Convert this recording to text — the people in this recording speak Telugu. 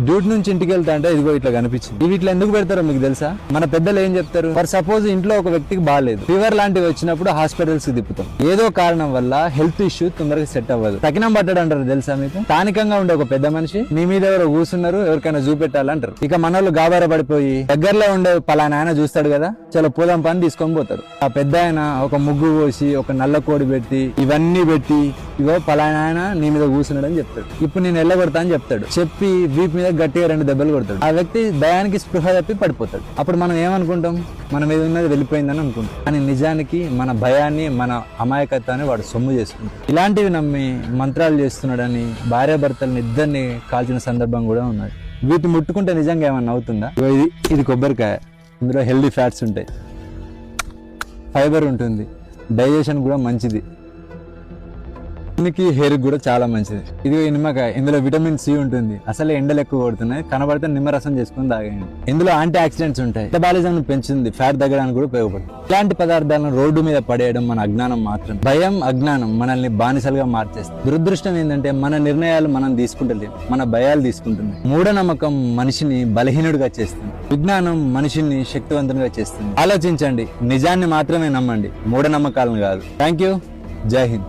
డ్యూటీ నుంచి ఇంటికి వెళ్తా అంటే ఇదిగో ఇట్లా కనిపించింది. ఇవి ఇట్లా ఎందుకు పెడతారో మీకు తెలుసా? మన పెద్దలు ఏం చెప్తారు, ఫర్ సపోజ్ ఇంట్లో ఒక వ్యక్తికి బాగాలేదు, ఫీవర్ లాంటివి వచ్చినప్పుడు హాస్పిటల్స్ కి తిప్పుతాం. ఏదో కారణం వల్ల హెల్త్ ఇష్యూ తొందరగా సెట్ అవ్వదు, తగినం పట్టడు అంటారు తెలుసా మీకు? స్థానికంగా ఉండే ఒక పెద్ద మనిషి మీ మీద ఎవరో కూర్చున్నారు, ఎవరికైనా చూపెట్టాలంటారు. ఇక మనోళ్ళు గాబార పడిపోయి దగ్గరలో ఉండే పలానా ఆయన చూస్తాడు కదా, చలో పోదాం పని తీసుకొని పోతారు. ఆ పెద్ద ఆయన ఒక ముగ్గు పోసి ఒక నల్ల కోడి పెట్టి ఇవన్నీ పెట్టి ఇగో పలానా ఆయన నీ మీద కూర్చున్నాడు అని చెప్తాడు. ఇప్పుడు నేను ఎల్లగొడతా అని చెప్తాడు. చెప్పి వీపు మీద గట్టిగా 2 దెబ్బలు కొడతాడు. ఆ వ్యక్తి దయానికి స్పృహ తప్పి పడిపోతాడు. అప్పుడు మనం ఏమనుకుంటాం, మన మీద ఉన్నది వెళ్ళిపోయిందని అనుకుంటాం. కానీ నిజానికి మన భయాన్ని, మన అమాయకత్వాన్ని వాడు సొమ్ము చేసుకుంటాడు. ఇలాంటివి నమ్మి మంత్రాలు చేస్తున్నాడని భార్యాభర్తలను ఇద్దరిని కాల్చిన సందర్భం కూడా ఉన్నది. వీటిని ముట్టుకుంటే నిజంగా ఏమన్నా అవుతుందా? ఇది కొబ్బరికాయ, ఇందులో హెల్దీ ఫ్యాట్స్ ఉంటాయి, ఫైబర్ ఉంటుంది, డైజెషన్ కూడా మంచిది, హెయిర్ కూడా చాలా మంచిది. ఇది నిమ్మకాయ, ఇందులో విటమిన్ సి ఉంటుంది. అసలే ఎండలు ఎక్కువ కొడుతున్నాయి, కనబడితే నిమ్మరసం చేసుకుని తాగండి. ఇందులో యాంటీ ఆక్సిడెంట్స్ ఉంటాయి, మెటబాలిజం పెంచుతుంది, ఫ్యాట్ తగ్గడానికి కూడా ఉపయోగపడుతుంది. ఇలాంటి పదార్థాలను రోడ్డు మీద పడేయడం మన అజ్ఞానం మాత్రం. భయం, అజ్ఞానం మనల్ని బానిసలుగా మార్చేస్తుంది. దురదృష్టం ఏంటంటే మన నిర్ణయాలు మనం తీసుకుంటలేము, మన భయాలు తీసుకుంటున్నాయి. మూఢనమ్మకం మనిషిని బలహీనుడిగా చేస్తుంది, విజ్ఞానం మనిషిని శక్తివంతునిగా చేస్తుంది. ఆలోచించండి, నిజాన్ని మాత్రమే నమ్మండి, మూఢనమ్మకాలను కాదు. Thank you. జై హింద్.